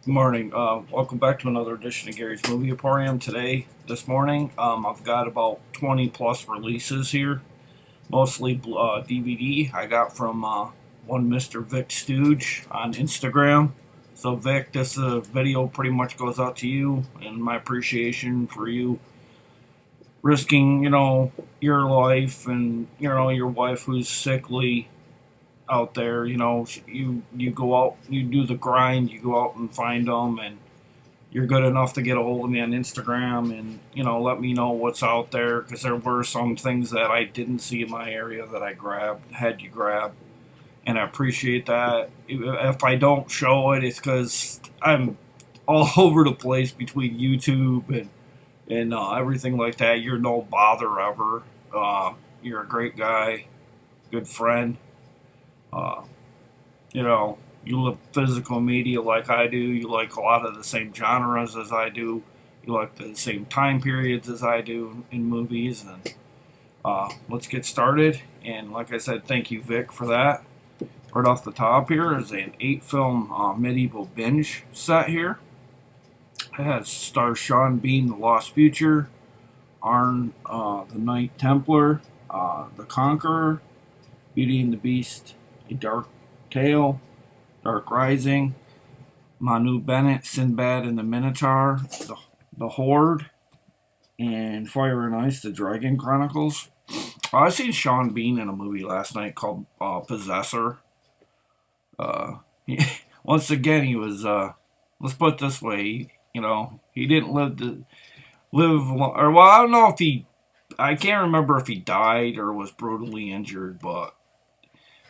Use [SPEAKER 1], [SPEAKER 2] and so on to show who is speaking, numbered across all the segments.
[SPEAKER 1] Good morning. Welcome back to another edition of Gary's Movie Emporium. This morning, I've got about 20 plus releases here, mostly DVD. I got from one Mr. Vic Stooge on Instagram. So, Vic, this video pretty much goes out to you and my appreciation for you risking, your life and, your wife who's sickly out there. You go out, you do the grind, you go out and find them, and you're good enough to get a hold of me on Instagram and let me know what's out there, because there were some things that I didn't see in my area that I had you grab, and I appreciate that. If I don't show it, it's because I'm all over the place between YouTube and everything like that. You're no bother ever. You're a great guy, good friend. Uh, you love physical media like I do. You like a lot of the same genres as I do. You like the same time periods as I do in movies. And let's get started. And like I said, thank you, Vic, for that. Right off the top here is an 8-film medieval binge set here. It has stars Sean Bean, The Lost Future, Arn, the Knight Templar, The Conqueror, Beauty and the Beast, A Dark Tale, Dark Rising, Manu Bennett, Sinbad and the Minotaur, the Horde, and Fire and Ice, The Dragon Chronicles. I seen Sean Bean in a movie last night called Possessor. Once again, he was, let's put it this way, he didn't live, or well, I don't know if I can't remember if he died or was brutally injured, but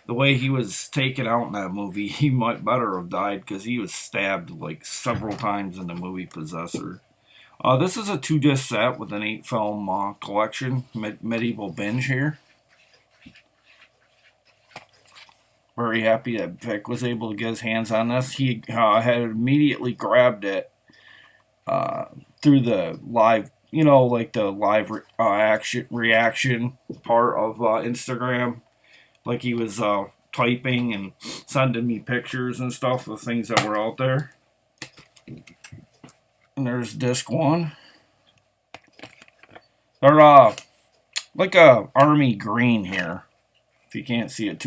[SPEAKER 1] the way he was taken out in that movie, he might better have died, because he was stabbed like several times in the movie Possessor. This is a 2-disc set with an 8-film collection, medieval binge here. Very happy that Vic was able to get his hands on this. He had immediately grabbed it through the live, like the live reaction part of Instagram. Like he was typing and sending me pictures and stuff of things that were out there. And there's disc 1. They're like a army green here. If you can't see it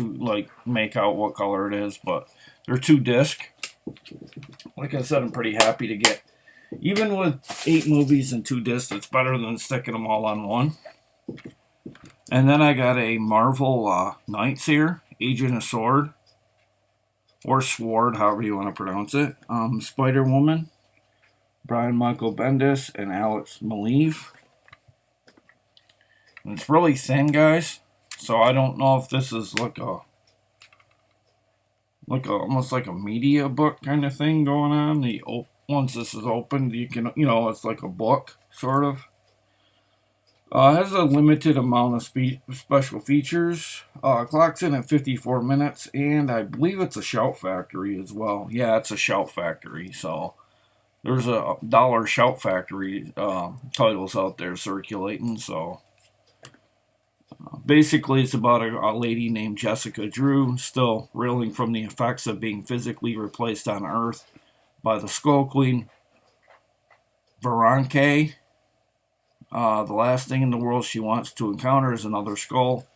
[SPEAKER 1] make out what color it is, but they're 2-disc. Like I said, I'm pretty happy to get, even with 8 movies and 2 discs, it's better than sticking them all on one. And then I got a Marvel Knights here, Agent of Sword, or Sword, however you want to pronounce it. Spider-Woman, Brian Michael Bendis, and Alex Maleev. And it's really thin, guys, so I don't know if this is almost like a media book kind of thing going on. Once this is opened, you can, it's like a book, sort of. It has a limited amount of special features. Clocks in at 54 minutes, and I believe it's a Shout Factory as well. Yeah, it's a Shout Factory, so there's a dollar Shout Factory titles out there circulating, so basically it's about a lady named Jessica Drew, still reeling from the effects of being physically replaced on Earth by the Skull Queen, Veranke. The last thing in the world she wants to encounter is another scroll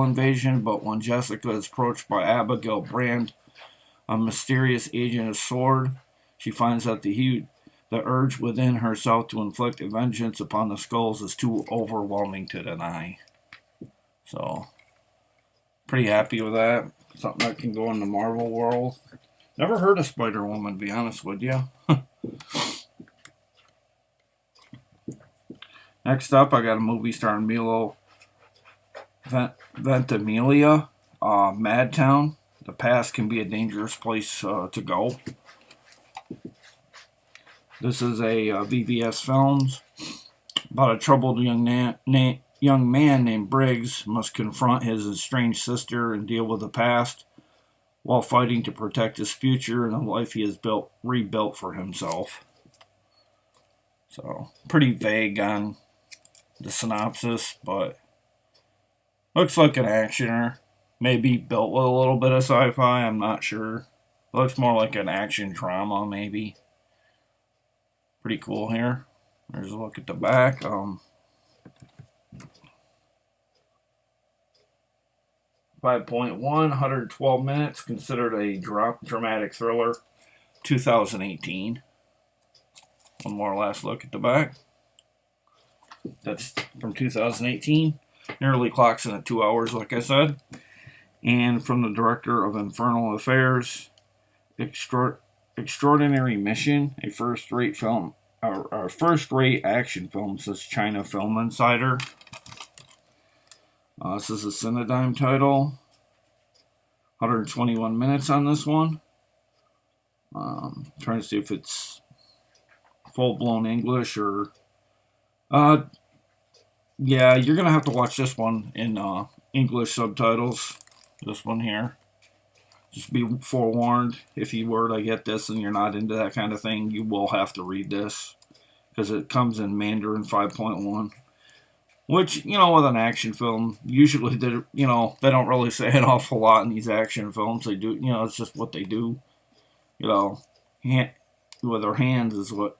[SPEAKER 1] invasion, but when Jessica is approached by Abigail Brand, a mysterious agent of Sword, she finds that the urge within herself to inflict vengeance upon the skulls is too overwhelming to deny. So, pretty happy with that. Something that can go in the Marvel world. Never heard of Spider-Woman, to be honest with you. Next up, I got a movie starring Milo Ventimiglia, Madtown. The past can be a dangerous place to go. This is a VBS Films about a troubled young man named Briggs must confront his estranged sister and deal with the past while fighting to protect his future and the life he has rebuilt for himself. So, pretty vague on the synopsis, but looks like an actioner. Maybe built with a little bit of sci-fi, I'm not sure. Looks more like an action drama, maybe. Pretty cool here. There's a look at the back. 5.1, 112 minutes, considered a dramatic thriller, 2018. One more last look at the back. That's from 2018. Nearly clocks in at 2 hours, like I said. And from the director of Infernal Affairs, Extraordinary Mission, a first-rate film, our first-rate action film, says China Film Insider. This is a Cinedigm title. 121 minutes on this one. Trying to see if it's full-blown English or... yeah, you're going to have to watch this one in English subtitles. This one here. Just be forewarned, if you were to get this and you're not into that kind of thing, you will have to read this. Because it comes in Mandarin 5.1. Which, you know, with an action film, usually, they don't really say an awful lot in these action films. They do, it's just what they do. With their hands is what,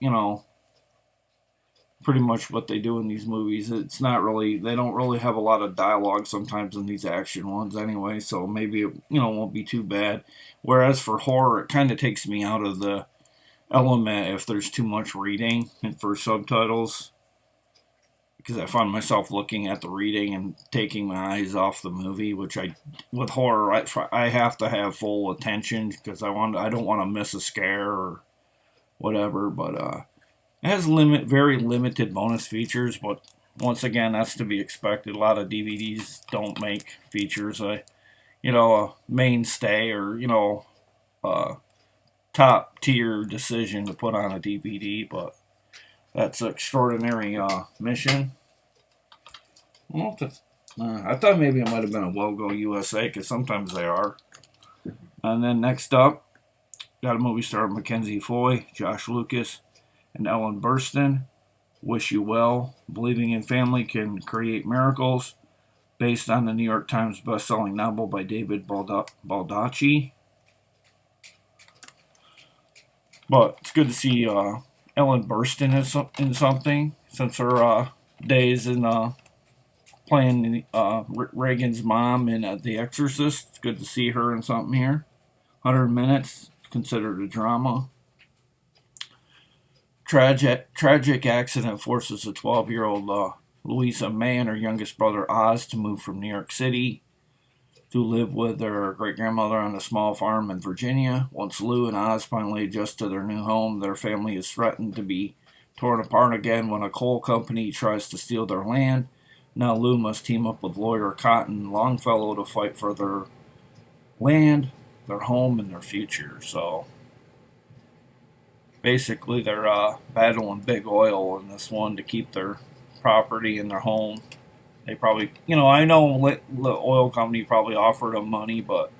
[SPEAKER 1] pretty much what they do in these movies. It's not really, they don't really have a lot of dialogue sometimes in these action ones anyway, so maybe it, won't be too bad. Whereas for horror, it kind of takes me out of the element if there's too much reading and for subtitles. Because I find myself looking at the reading and taking my eyes off the movie, which with horror, I have to have full attention because I don't want to miss a scare or whatever. But it has very limited bonus features, but once again, that's to be expected. A lot of DVDs don't make features, a mainstay or top tier decision to put on a DVD, but. That's Extraordinary Mission. Well, I thought maybe it might have been a Logo USA, because sometimes they are. And then next up, got a movie star Mackenzie Foy, Josh Lucas, and Ellen Burstyn. Wish You Well. Believing in Family Can Create Miracles. Based on the New York Times best-selling novel by David Baldacci. But it's good to see Ellen Burstyn in something since her days in playing Reagan's mom in The Exorcist. It's good to see her in something here. 100 minutes, considered a drama. Tragic accident forces a 12-year-old Louisa May and her youngest brother Oz to move from New York City to live with their great-grandmother on a small farm in Virginia. Once Lou and Oz finally adjust to their new home, their family is threatened to be torn apart again when a coal company tries to steal their land. Now Lou must team up with lawyer Cotton Longfellow to fight for their land, their home, and their future. So basically they're battling big oil in this one to keep their property and their home. They probably, I know the oil company probably offered them money, but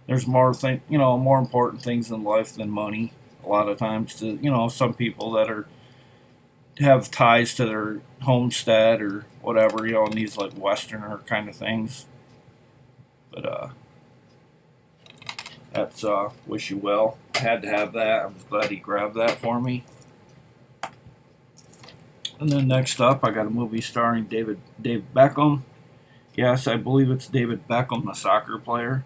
[SPEAKER 1] there's more more important things in life than money. A lot of times, to some people that have ties to their homestead or whatever, and these like Westerner kind of things. But that's Wish You Well. I had to have that. I was glad he grabbed that for me. And then next up, I got a movie starring Dave Beckham. Yes, I believe it's David Beckham, the soccer player.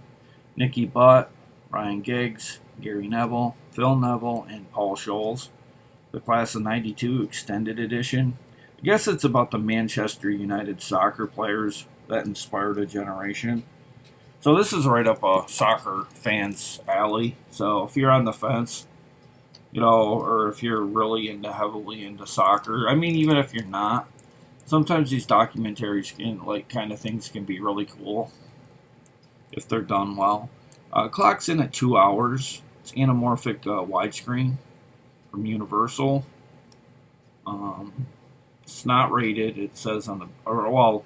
[SPEAKER 1] Nikki Butt, Ryan Giggs, Gary Neville, Phil Neville, and Paul Scholes. The Class of '92 Extended Edition. I guess it's about the Manchester United soccer players that inspired a generation. So this is right up a soccer fan's alley. So if you're on the fence, or if you're really heavily into soccer. I mean, even if you're not, sometimes these documentaries things can be really cool if they're done well. Clocks in at 2 hours. It's anamorphic widescreen from Universal. It's not rated. It says on the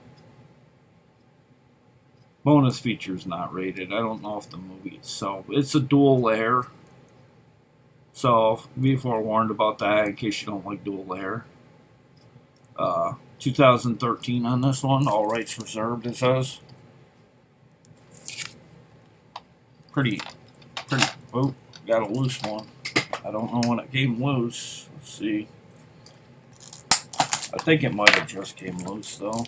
[SPEAKER 1] bonus features not rated. I don't know if the movie itself. It's a dual layer. So be forewarned about that in case you don't like dual layer. 2013 on this one. All rights reserved, it says. Pretty. Oh, got a loose one. I don't know when it came loose. Let's see. I think it might have just came loose though,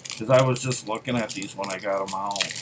[SPEAKER 1] because I was just looking at these when I got them out.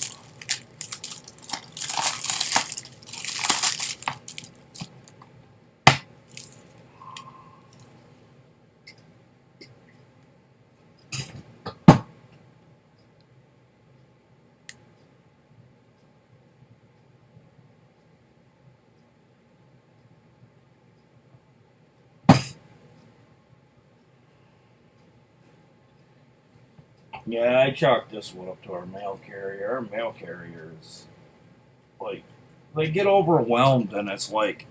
[SPEAKER 1] Yeah, I chalked this one up to our mail carrier. Our mail carriers, like, they get overwhelmed, and it's like,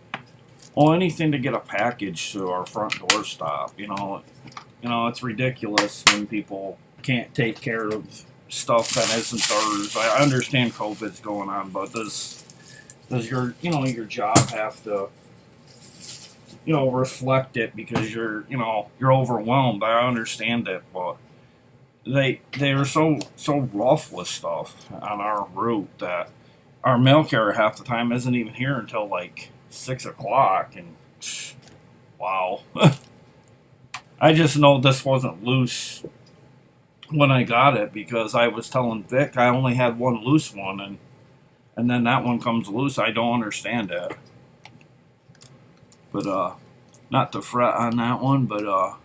[SPEAKER 1] well, anything to get a package to our front door stop. It's ridiculous when people can't take care of stuff that isn't theirs. I understand COVID's going on, but does your job have to reflect it because you're overwhelmed? I understand it, but they are so rough with stuff on our route that our mail carrier half the time isn't even here until like 6 o'clock, and wow. I just know this wasn't loose when I got it, because I was telling Vic I only had one loose one, and then that one comes loose. I don't understand it. But not to fret on that one, but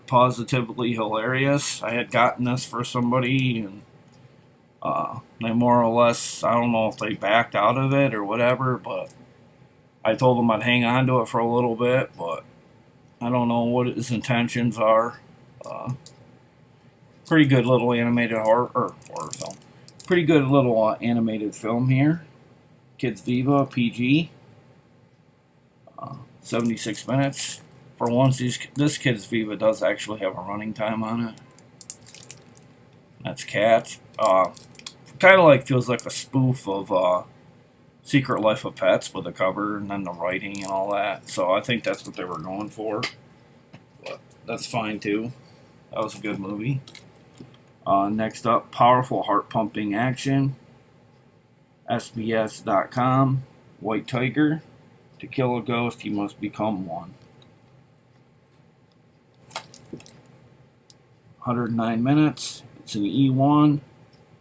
[SPEAKER 1] positively hilarious. I had gotten this for somebody, and they more or less, I don't know if they backed out of it or whatever, but I told them I'd hang on to it for a little bit, but I don't know what his intentions are. Pretty good little animated horror film. Pretty good little animated film here. Kids Viva PG. 76 minutes. For once, this Kids Viva does actually have a running time on it. That's Cats. Kind of like feels like a spoof of Secret Life of Pets with the cover and then the writing and all that. So I think that's what they were going for. But that's fine too. That was a good movie. Next up, powerful heart-pumping action. SBS.com. White Tiger. To kill a ghost, he must become one. 109 minutes. It's an E1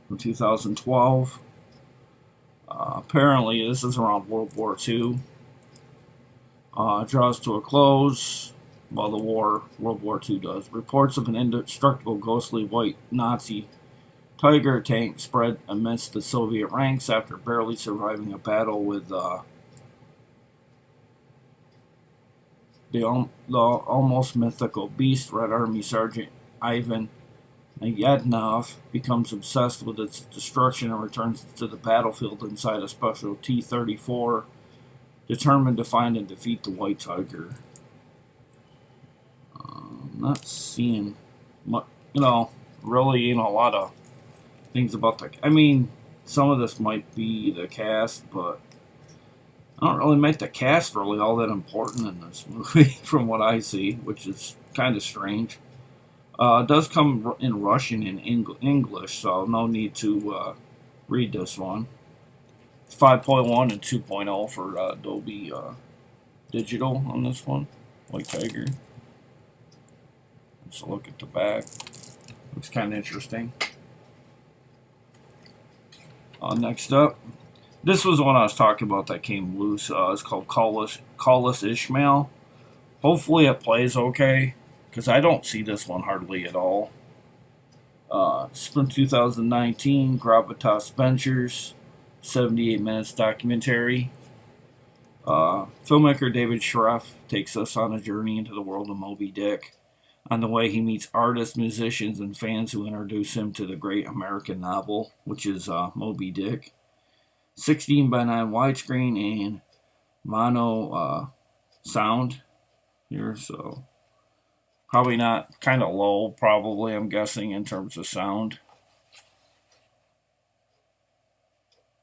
[SPEAKER 1] from 2012. Apparently, this is around World War II. Draws to a close. Well, World War II does. Reports of an indestructible, ghostly white Nazi Tiger tank spread amidst the Soviet ranks after barely surviving a battle with the almost mythical beast. Red Army Sergeant Ivan Yadnov becomes obsessed with its destruction and returns to the battlefield inside a special T-34, determined to find and defeat the White Tiger. Not seeing much, really, a lot of things about some of this might be the cast, but I don't really make the cast really all that important in this movie from what I see, which is kind of strange. It does come in Russian and English, so no need to read this one. It's 5.1 and 2.0 for Dolby Digital on this one. White Tiger. Let's look at the back. Looks kind of interesting. Next up, this was the one I was talking about that came loose. It's called Call Us Ishmael. Hopefully it plays okay, because I don't see this one hardly at all. It's from 2019, Gravitas Ventures, 78 minutes documentary. Filmmaker David Schreff takes us on a journey into the world of Moby Dick. On the way, he meets artists, musicians, and fans who introduce him to the great American novel, which is Moby Dick. 16 by 9 widescreen and mono sound here, so probably not, kind of low, probably, I'm guessing, in terms of sound.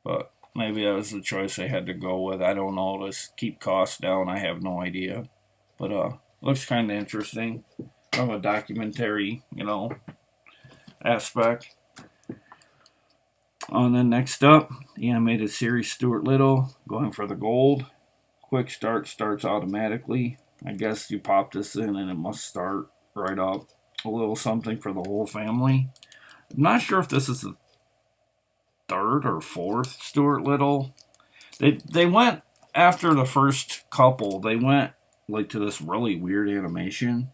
[SPEAKER 1] But maybe that was the choice they had to go with. I don't know. Let's keep costs down. I have no idea. But looks kind of interesting from a documentary, aspect. And then next up, the animated series Stuart Little, going for the gold. Quick start starts automatically. I guess you pop this in and it must start right up. A little something for the whole family. I'm not sure if this is the third or fourth Stuart Little. They went after the first couple. They went like to this really weird animation.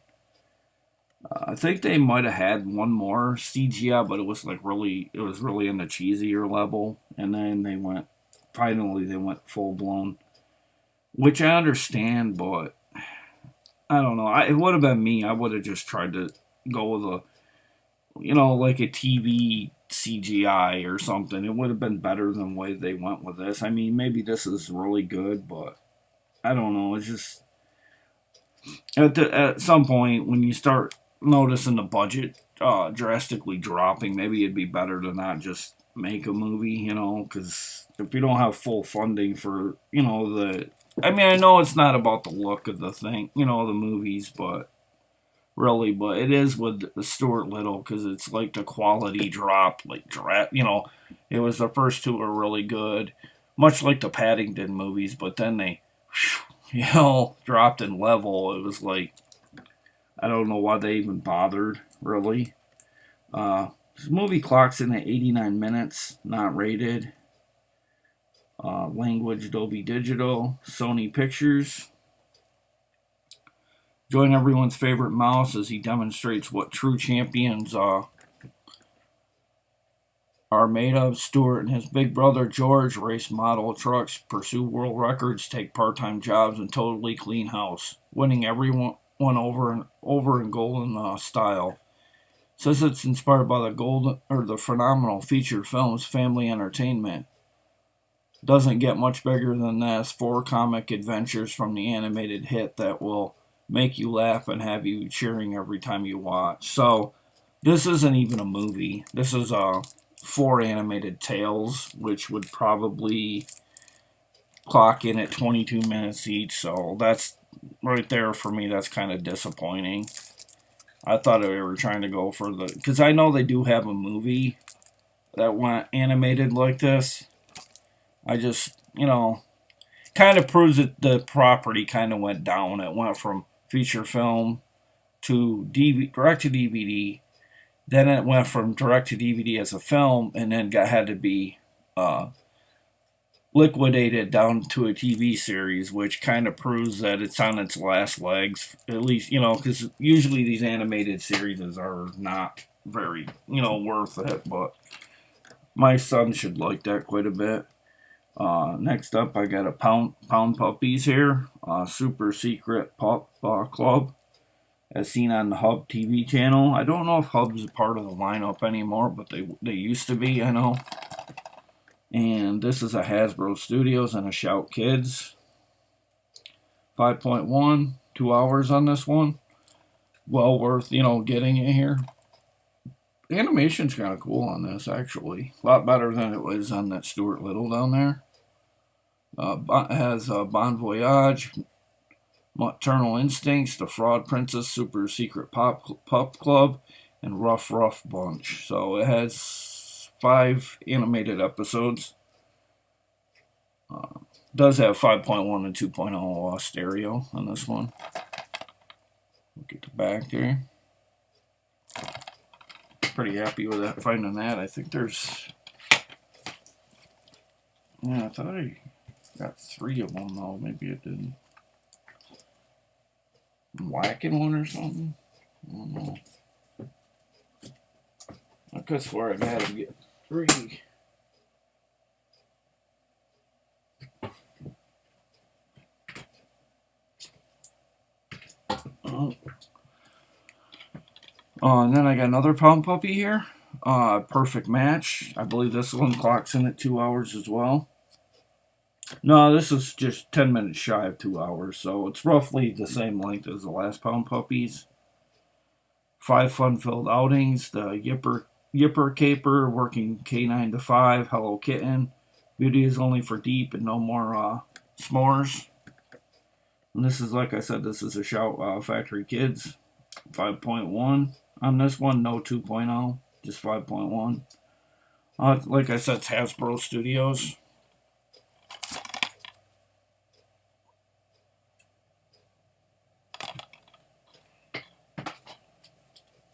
[SPEAKER 1] I think they might have had one more CGI, but it was really in the cheesier level. And then they went full blown, which I understand, but I don't know. It would have been me. I would have just tried to go with like a TV CGI or something. It would have been better than the way they went with this. I mean, maybe this is really good, but I don't know. It's just at some point when you start noticing the budget drastically dropping, maybe it'd be better to not just make a movie, because if you don't have full funding for, I mean, I know it's not about the look of the thing, the movies, but it is with the Stuart Little, because it's like the quality drop, it was the first two were really good, much like the Paddington movies, but then they, dropped in level. It was like, I don't know why they even bothered, really. This movie clocks in at 89 minutes, not rated. Language Dolby Digital, Sony Pictures. Join everyone's favorite mouse as he demonstrates what true champions are made of. Stuart and his big brother George race model trucks, pursue world records, take part-time jobs, and totally clean house, winning everyone over in golden style. Says it's inspired by the phenomenal featured films Family Entertainment. Doesn't get much bigger than this. 4 comic adventures from the animated hit that will make you laugh and have you cheering every time you watch. So this isn't even a movie. This is 4 animated tales, which would probably clock in at 22 minutes each. So that's right there for me. That's kind of disappointing. I thought they were trying to go for because I know they do have a movie that went animated like this. I just, kind of proves that the property kind of went down. It went from feature film to direct to DVD. Then it went from direct to DVD as a film, and then had to be liquidated down to a TV series, which kind of proves that it's on its last legs. At least, because usually these animated series are not very, worth it. But my son should like that quite a bit. Next up, I got a Pound Puppies here. Super Secret Pup Club, as seen on the Hub TV channel. I don't know if Hub's a part of the lineup anymore, but they used to be, I know. And this is a Hasbro Studios and a Shout Kids. 5.1, 2 hours on this one. Well worth, getting it here. The animation's kind of cool on this, actually. A lot better than it was on that Stuart Little down there. It has Bon Voyage, Maternal Instincts, The Fraud Princess, Super Secret Pup Club, and Rough Bunch. So it has 5 animated episodes. Does have 5.1 and 2.0 stereo on this one. Look at the back there. Pretty happy with that, finding that. I think there's... Yeah, I thought I got 3 of them, though. Maybe it didn't. I'm whacking one or something? I don't know. I could swear I had to get 3. And then I got another Pound Puppy here. Perfect Match. I believe this one clocks in at 2 hours as well. No, this is just 10 minutes shy of 2 hours, so it's roughly the same length as the last Pound Puppies. 5 fun-filled outings. The Yipper Caper, Working K9 to 5, Hello Kitten. Beauty is only for deep and no more s'mores. And this is, like I said, this is a Shout Factory Kids. 5.1 on this one, no 2.0, just 5.1. Like I said, it's Hasbro Studios.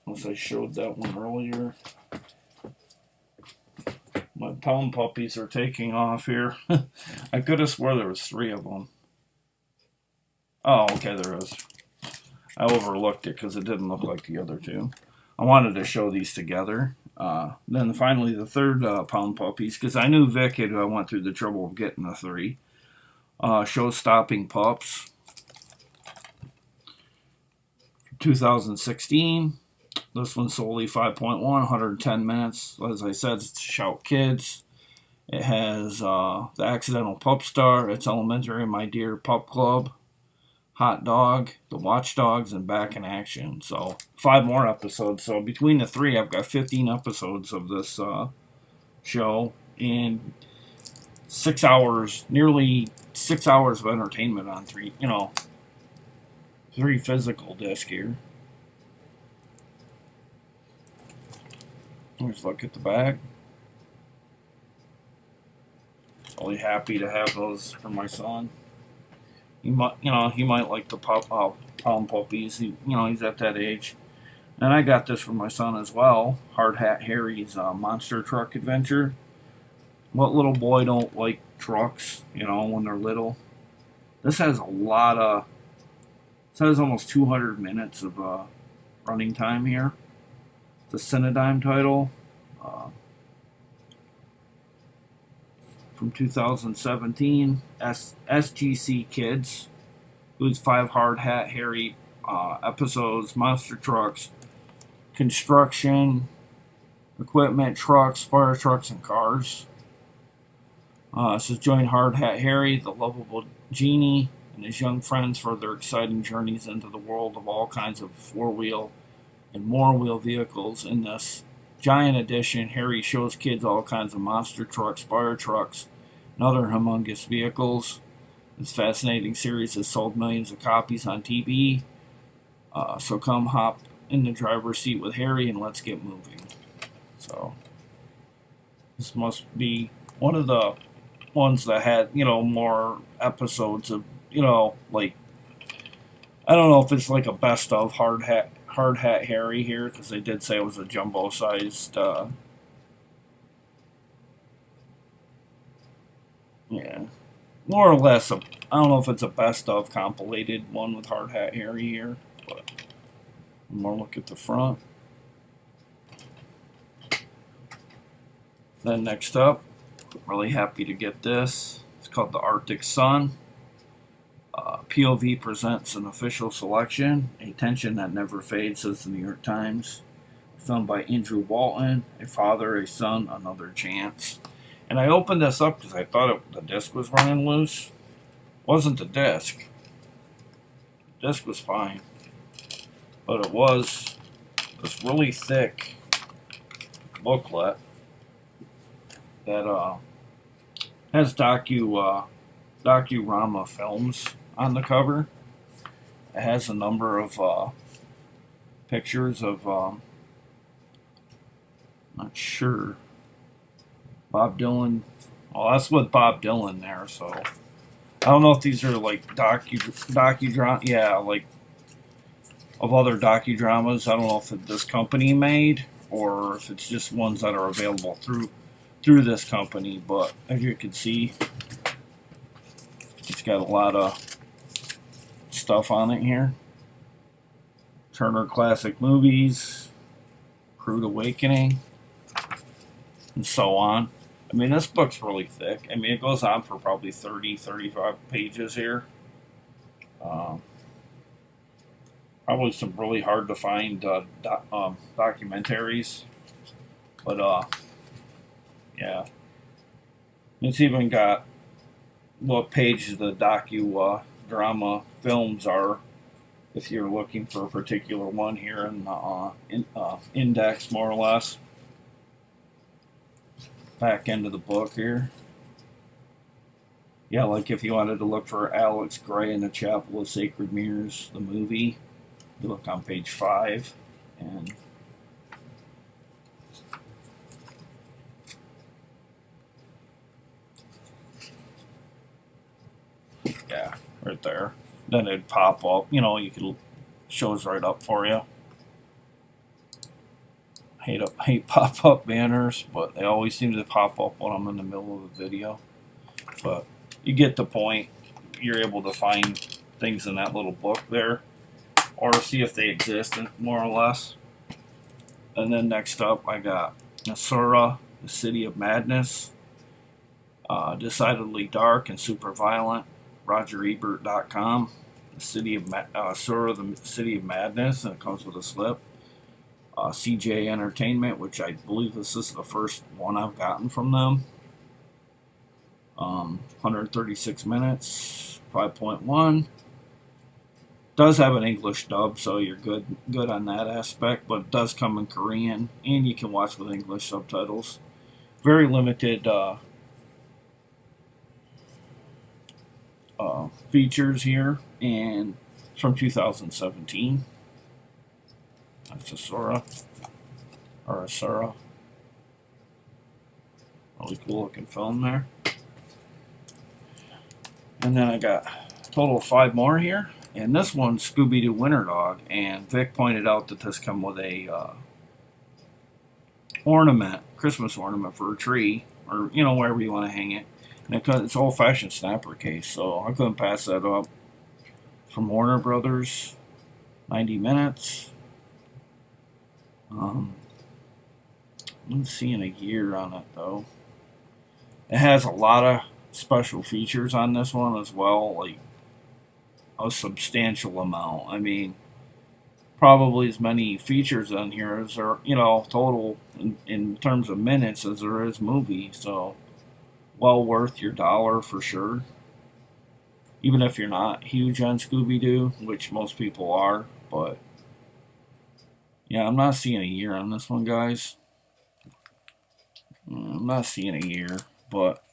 [SPEAKER 1] As I showed that one earlier. My pound puppies are taking off here. I could have swore there was 3 of them. Oh, okay, there is. I overlooked it because it didn't look like the other 2. I wanted to show these together. Then finally the third pound puppies, because I knew Vic had went through the trouble of getting the 3. Show-stopping pups. 2016. This one's solely 5.1, 110 minutes. As I said, it's Shout Kids. It has The Accidental Pup Star, It's Elementary, My Dear Pup Club, Hot Dog, The Watchdogs, and Back in Action. So 5 more episodes. So between the 3, I've got 15 episodes of this show, and 6 hours, nearly 6 hours of entertainment on 3 physical discs here. Let's look at the back. Really happy to have those for my son. He might like the pound puppies. He's at that age. And I got this for my son as well. Hard Hat Harry's Monster Truck Adventure. What little boy don't like trucks? When they're little. This has almost 200 minutes of running time here. It's a Cinedigm title from 2017. SGC Kids, who's 5 Hard Hat Harry episodes, monster trucks, construction, equipment, trucks, fire trucks, and cars. It says join Hard Hat Harry, the lovable genie, and his young friends for their exciting journeys into the world of all kinds of 4-wheel and more-wheel vehicles. In this giant edition, Harry shows kids all kinds of monster trucks, fire trucks, and other humongous vehicles. This fascinating series has sold millions of copies on TV. So come hop in the driver's seat with Harry and let's get moving. So this must be one of the ones that had, more episodes of, like, I don't know if it's like a best of Hard Hat Harry here, because they did say it was a jumbo-sized, yeah, more or less, I don't know if it's a best of compilated one with Hard Hat Harry here, but one more look at the front. Then next up, really happy to get this. It's called The Arctic Sun. POV presents an official selection, A Tension That Never Fades, says the New York Times. Filmed by Andrew Walton, A Father, A Son, Another Chance. And I opened this up because I thought the disc was running loose. It wasn't the disc. The disc was fine. But it was this really thick booklet that has docu-rama films on the cover. It has a number of pictures of, not sure, Bob Dylan. Well, that's with Bob Dylan there, so I don't know if these are like docudrama, yeah, like of other docudramas. I don't know if this company made or if it's just ones that are available through this company. But as you can see, it's got a lot of stuff on it here. Turner Classic Movies, Crude Awakening, and so on. I mean, this book's really thick. I mean, it goes on for probably 30, 35 pages here. Probably some really hard to find documentaries. But, yeah. It's even got what page the docu-drama films are, if you're looking for a particular one here in the index, more or less. Back end of the book here. Yeah, like if you wanted to look for Alex Gray in the Chapel of Sacred Mirrors, the movie, you look on page 5, and right there. Then it'd pop up. You know, you could shows right up for you. Hate pop-up banners, but they always seem to pop up when I'm in the middle of a video. But you get the point. You're able to find things in that little book there, or see if they exist, more or less. And then next up, I got Asura, the City of Madness. Decidedly dark and super violent. RogerEbert.com. The City of Asura, the City of Madness, and it comes with a slip. CJ Entertainment, which I believe this is the first one I've gotten from them. 136 minutes, 5.1. Does have an English dub, so you're good on that aspect, but it does come in Korean, and you can watch with English subtitles. Very limited features here, and from 2017. That's Asura, or Asura. Really cool looking film there. And then I got a total of 5 more here. And this one's ScoobyDoo Winter Dog. And Vic pointed out that this come with a ornament, Christmas ornament for a tree, or you know, wherever you want to hang it. And it's old-fashioned snapper case, so I couldn't pass that up. From Warner Brothers, 90 minutes. I'm seeing a year on it though. It has a lot of special features on this one as well, like a substantial amount. I mean, probably as many features on here as there, you know, total in terms of minutes as there is movie. So, well worth your dollar for sure. Even if you're not huge on Scooby-Doo, which most people are, but yeah, I'm not seeing a year on this one, guys. I'm not seeing a year, but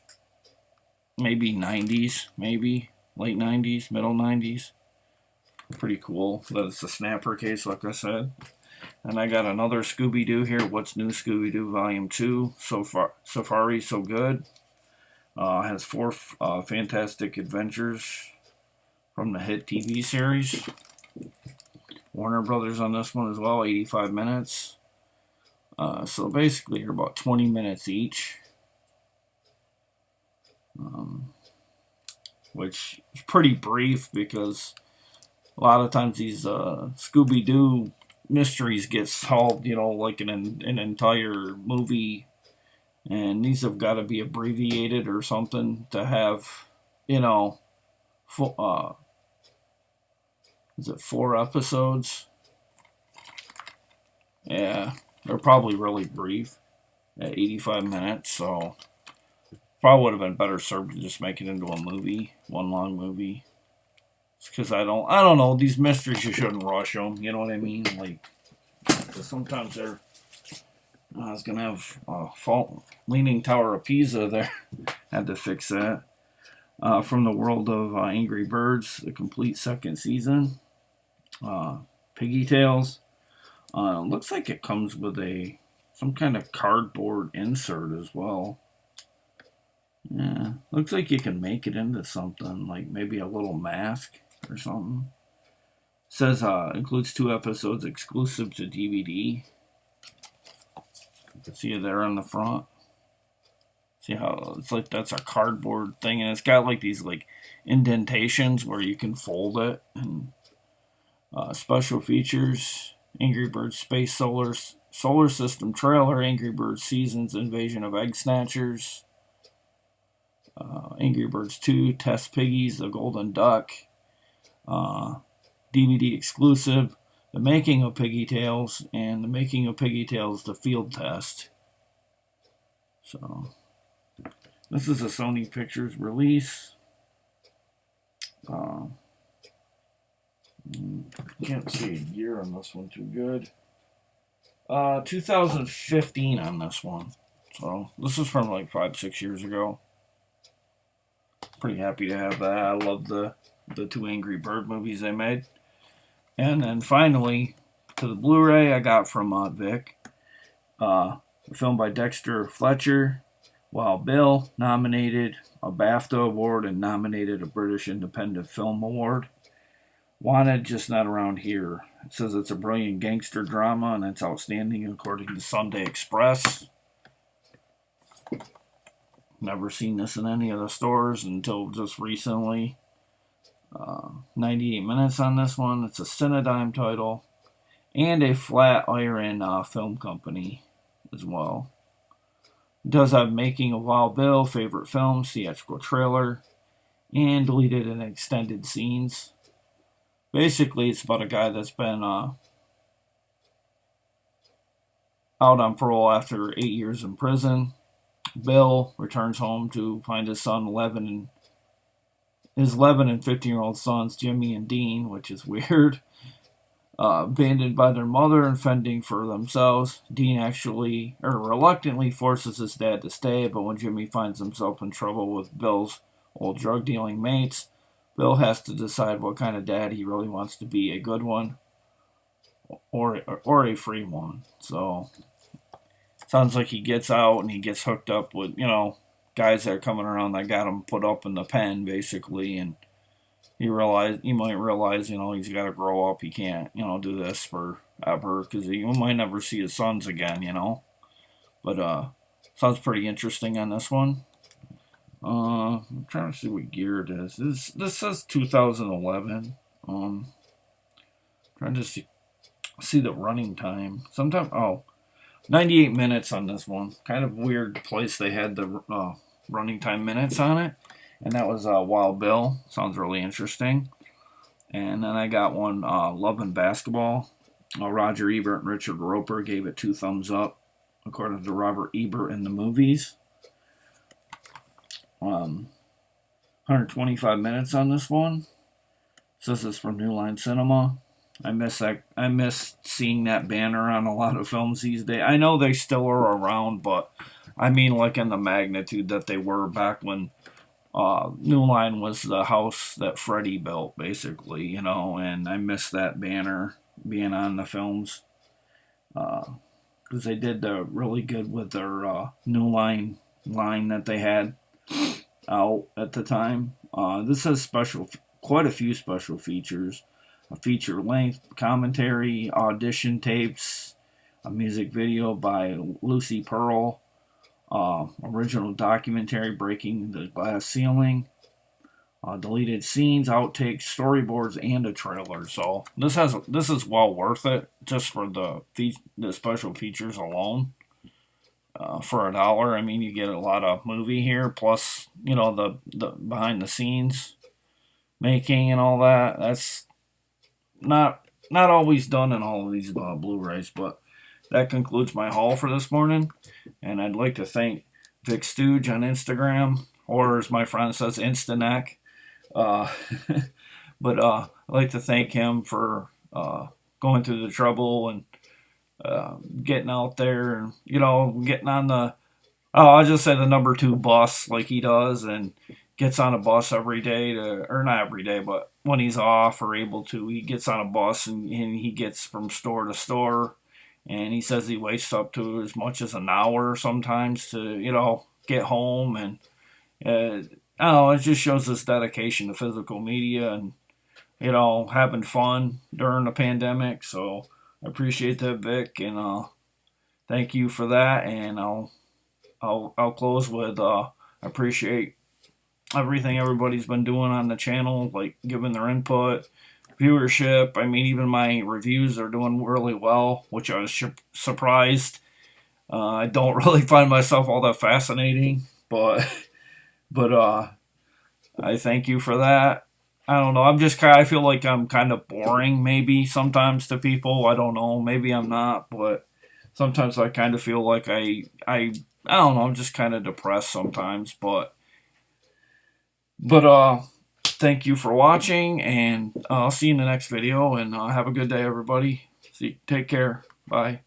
[SPEAKER 1] maybe 90s, maybe late 90s, middle 90s. Pretty cool that it's a snapper case, like I said. And I got another Scooby-Doo here. What's New Scooby-Doo Volume 2. So far, Safari So Good. Has 4 fantastic adventures from the hit TV series. Warner Brothers on this one as well, 85 minutes. So basically, you're about 20 minutes each. Which is pretty brief because a lot of times these Scooby-Doo mysteries get solved, you know, like in an entire movie. And these have got to be abbreviated or something to have, you know, is it 4 episodes? Yeah, they're probably really brief at 85 minutes, so probably would have been better served to just make it into a movie, one long movie. It's because I don't know, these mysteries, you shouldn't rush them, you know what I mean? Like, sometimes they're, I was going to have Leaning Tower of Pisa there. Had to fix that. From the world of Angry Birds, the complete second season. Piggy Tales. Looks like it comes with some kind of cardboard insert as well. Yeah, looks like you can make it into something, like maybe a little mask or something. It says includes 2 episodes exclusive to DVD. See it there on the front. See how it's like that's a cardboard thing, and it's got like these like indentations where you can fold it. And special features: Angry Birds Space Solar System trailer, Angry Birds Seasons Invasion of Egg Snatchers, Angry Birds 2 Test Piggies, The Golden Duck, DVD exclusive, The Making of Piggy Tales, and The Making of Piggy Tales, The Field Test. So, this is a Sony Pictures release. Can't see a year on this one too good. 2015 on this one. So, this is from like 5-6 years ago. Pretty happy to have that. I love the 2 Angry Bird movies they made. And then finally, to the Blu-ray I got from Vic. A film by Dexter Fletcher, Wild Bill nominated a BAFTA award and nominated a British Independent Film Award. Wanted, just not around here. It says it's a brilliant gangster drama and it's outstanding according to Sunday Express. Never seen this in any of the stores until just recently. 98 minutes on this one. It's a Cinedigm title and a Flatiron film company as well. It does have Making of Wild Bill, favorite films, theatrical trailer, and deleted and extended scenes. Basically, it's about a guy that's been out on parole after 8 years in prison. Bill returns home to find his 11 and 15-year-old sons, Jimmy and Dean, which is weird, abandoned by their mother and fending for themselves. Dean reluctantly forces his dad to stay, but when Jimmy finds himself in trouble with Bill's old drug-dealing mates, Bill has to decide what kind of dad he really wants to be, a good one or a free one. So, sounds like he gets out and he gets hooked up with, guys that are coming around that got him put up in the pen, basically, and he might realize, he's got to grow up. He can't, do this forever because he might never see his sons again, But, sounds pretty interesting on this one. I'm trying to see what year it is. This says 2011. Trying to see the running time. 98 minutes on this one. Kind of weird place they had the running time minutes on it. And that was Wild Bill. Sounds really interesting. And then I got one, Love and Basketball. Roger Ebert and Richard Roeper gave it 2 thumbs up, according to Robert Ebert in the movies. 125 minutes on this one. Says it's from New Line Cinema. I miss seeing that banner on a lot of films these days. I know they still are around, but I mean like in the magnitude that they were back when New Line was the house that Freddie built, basically, and I miss that banner being on the films. Because they did really good with their New Line that they had out at the time. This has quite a few special features. A feature-length commentary, audition tapes, a music video by Lucy Pearl, original documentary Breaking the Glass Ceiling, deleted scenes, outtakes, storyboards, and a trailer. So this is well worth it just for the special features alone. For $1, I mean, you get a lot of movie here, plus the behind the scenes making and all that. That's not always done in all of these Blu-rays, but that concludes my haul for this morning. And I'd like to thank Vic Stooge on Instagram, or as my friend says, Instaneck. But I'd like to thank him for going through the trouble and getting out there and, getting on I'll just say the number 2 bus like he does, and gets on a bus every day or not every day, but when he's off or able to, he gets on a bus and he gets from store to store, and he says he waits up to as much as an hour sometimes to, get home, and I don't know, it just shows this dedication to physical media and, having fun during the pandemic. So I appreciate that, Vic, and thank you for that. And I'll close with I appreciate everything everybody's been doing on the channel, like giving their input, viewership. I mean, even my reviews are doing really well, which I was surprised. I don't really find myself all that fascinating, but I thank you for that. I don't know. I feel like I'm kind of boring maybe sometimes to people. I don't know. Maybe I'm not, but sometimes I kind of feel like I don't know. I'm just kind of depressed sometimes, but thank you for watching, and I'll see you in the next video, and have a good day, everybody. Take care. Bye.